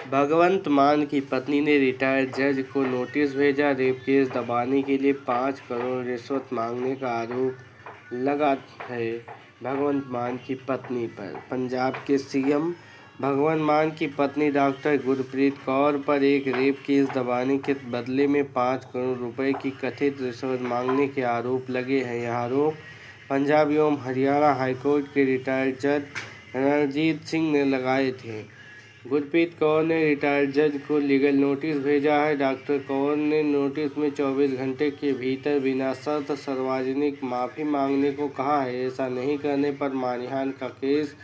भगवंत मान की पत्नी ने रिटायर्ड जज को नोटिस भेजा। रेप केस दबाने के लिए 5 करोड़ रिश्वत मांगने का आरोप लगा है भगवंत मान की पत्नी पर। पंजाब के सीएम भगवंत मान की पत्नी डॉक्टर गुरप्रीत कौर पर एक रेप केस दबाने के बदले में 5 करोड़ रुपए की कथित रिश्वत मांगने के आरोप लगे हैं। यह आरोप पंजाब एवं हरियाणा हाईकोर्ट के रिटायर्ड जज रणजीत सिंह ने लगाए थे। गुरप्रीत कौर ने रिटायर्ड जज को लीगल नोटिस भेजा है। डॉक्टर कौर ने नोटिस में 24 घंटे के भीतर बिना शर्त सार्वजनिक माफ़ी मांगने को कहा है। ऐसा नहीं करने पर मानहानि का केस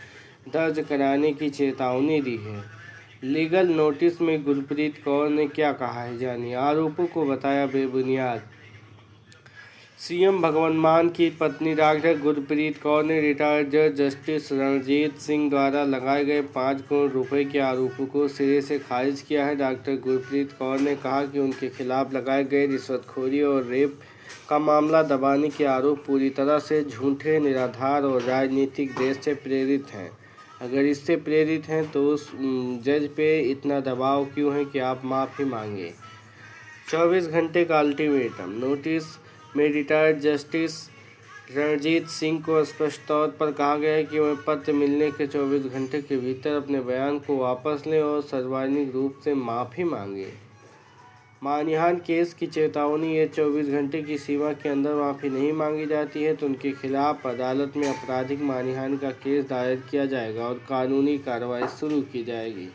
दर्ज कराने की चेतावनी दी है। लीगल नोटिस में गुरप्रीत कौर ने क्या कहा है, जानिए। आरोपों को बताया बेबुनियाद। सीएम भगवंत मान की पत्नी डॉक्टर गुरप्रीत कौर ने रिटायर्ड जज जस्टिस रणजीत सिंह द्वारा लगाए गए 5 करोड़ रुपए के आरोपों को सिरे से खारिज किया है। डॉक्टर गुरप्रीत कौर ने कहा कि उनके खिलाफ लगाए गए रिश्वतखोरी और रेप का मामला दबाने के आरोप पूरी तरह से झूठे, निराधार और राजनीतिक द्वेष से प्रेरित हैं। अगर इससे प्रेरित हैं तो उस जज पे इतना दबाव क्यों है कि आप माफ़ी मांगे। 24 घंटे का अल्टीमेटम। नोटिस में रिटायर्ड जस्टिस रणजीत सिंह को स्पष्ट तौर पर कहा गया है कि वह पत्र मिलने के 24 घंटे के भीतर अपने बयान को वापस लें और सार्वजनिक रूप से माफ़ी मांगें। मानहानि केस की चेतावनी है। 24 घंटे की सीमा के अंदर माफ़ी नहीं मांगी जाती है तो उनके खिलाफ अदालत में आपराधिक मानहानि का केस दायर किया जाएगा और कानूनी कार्रवाई शुरू की जाएगी।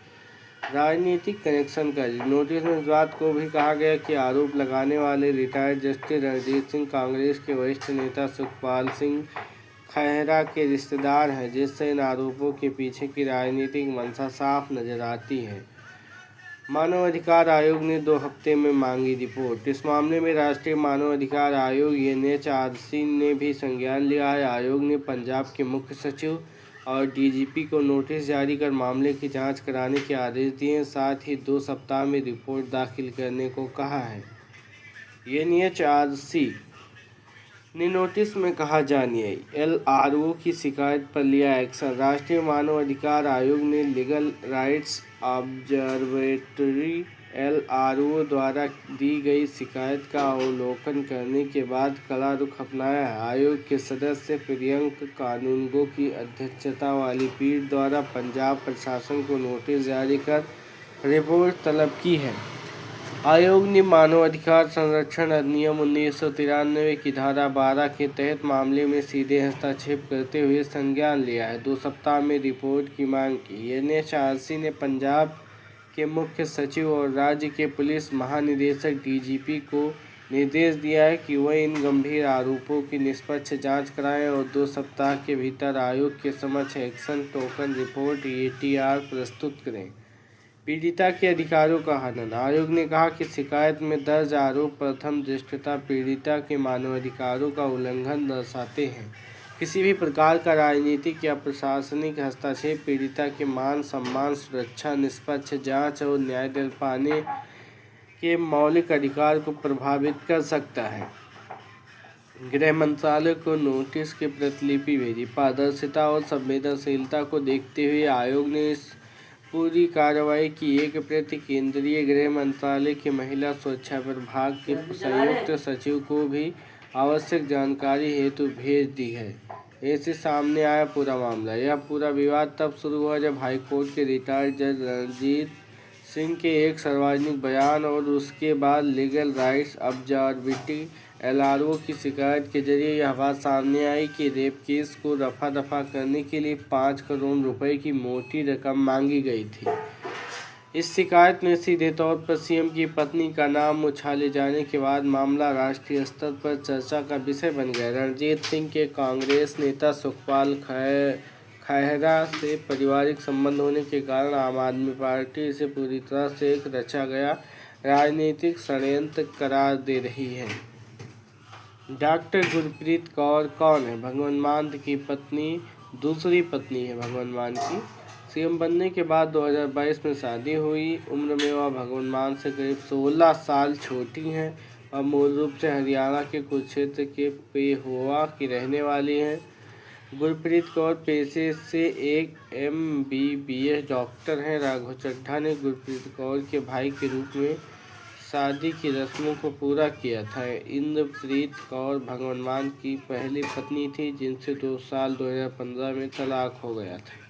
राजनीतिक कनेक्शन का नोटिस में इस बात को भी कहा गया कि आरोप लगाने वाले रिटायर्ड जस्टिस रणजीत सिंह कांग्रेस के वरिष्ठ नेता सुखपाल सिंह खैहरा के रिश्तेदार हैं, जिससे इन आरोपों के पीछे की राजनीतिक मंशा साफ नजर आती है। मानवाधिकार आयोग ने 2 हफ्ते में मांगी रिपोर्ट। इस मामले में राष्ट्रीय मानवाधिकार आयोग NHRC ने भी संज्ञान लिया है। आयोग ने पंजाब के मुख्य सचिव और DGP को नोटिस जारी कर मामले की जांच कराने के आदेश दिए हैं। साथ ही 2 सप्ताह में रिपोर्ट दाखिल करने को कहा है। NHRC ने नोटिस में कहा, जानिए। LRO की शिकायत पर लिया एक्शन। राष्ट्रीय मानव अधिकार आयोग ने लीगल राइट्स ऑब्जर्वेटरी LRO द्वारा दी गई शिकायत का अवलोकन करने के बाद कड़ा रुख अपनाया है। आयोग के सदस्य प्रियंक कानूनगो की अध्यक्षता वाली पीठ द्वारा पंजाब प्रशासन को नोटिस जारी कर रिपोर्ट तलब की है। आयोग ने मानवाधिकार संरक्षण अधिनियम 1993 की धारा 12 के तहत मामले में सीधे हस्तक्षेप करते हुए संज्ञान लिया है। 2 सप्ताह में रिपोर्ट की मांग की। NHRC ने पंजाब के मुख्य सचिव और राज्य के पुलिस महानिदेशक DGP को निर्देश दिया है कि वह इन गंभीर आरोपों की निष्पक्ष जांच कराएं और 2 सप्ताह के भीतर आयोग के समक्ष एक्शन टोकन रिपोर्ट ATR प्रस्तुत करें। पीड़िता के अधिकारों का हनन। आयोग ने कहा कि शिकायत में दर्ज आरोप प्रथम दृष्टया पीड़िता के मानवाधिकारों का उल्लंघन दर्शाते हैं। किसी भी प्रकार का राजनीतिक या प्रशासनिक हस्तक्षेप पीड़िता के मान सम्मान, सुरक्षा, निष्पक्ष जांच और न्याय दिल पाने के मौलिक अधिकार को प्रभावित कर सकता है। गृह मंत्रालय को नोटिस की प्रतिलिपि भेजी। पारदर्शिता और संवेदनशीलता को देखते हुए आयोग ने इस पूरी कार्रवाई की एक प्रति केंद्रीय गृह मंत्रालय के महिला सुरक्षा विभाग के संयुक्त सचिव को भी आवश्यक जानकारी हेतु भेज दी है। ऐसे सामने आया पूरा मामला। यह पूरा विवाद तब शुरू हुआ जब हाईकोर्ट के रिटायर्ड जज रणजीत सिंह के एक सार्वजनिक बयान और उसके बाद लीगल राइट्स ऑब्जर्वेटरी LRO की शिकायत के जरिए यह बात सामने आई कि रेप केस को रफा दफा करने के लिए 5 करोड़ रुपए की मोटी रकम मांगी गई थी। इस शिकायत में सीधे तौर पर सीएम की पत्नी का नाम उछाले जाने के बाद मामला राष्ट्रीय स्तर पर चर्चा का विषय बन गया। रणजीत सिंह के कांग्रेस नेता सुखपाल खैहरा से पारिवारिक संबंध होने के कारण आम आदमी पार्टी इसे पूरी तरह से एक रचा गया राजनीतिक षड्यंत्र करार दे रही है। डॉक्टर गुरप्रीत कौर कौन है? भगवंत मान की पत्नी, दूसरी पत्नी है भगवंत मान की। सीएम बनने के बाद 2022 में शादी हुई। उम्र में वह भगवंत मान से करीब 16 साल छोटी हैं और मूल रूप से हरियाणा के कुरुक्षेत्र के पेहोवा की रहने वाली हैं। गुरप्रीत कौर पेशे से एक MBBS डॉक्टर हैं। राघव चड्ढा ने गुरप्रीत कौर के भाई के रूप में शादी की रस्मों को पूरा किया था। इंद्रप्रीत कौर भगवान मान की पहली पत्नी थी, जिनसे 2 साल 2015 में तलाक हो गया था।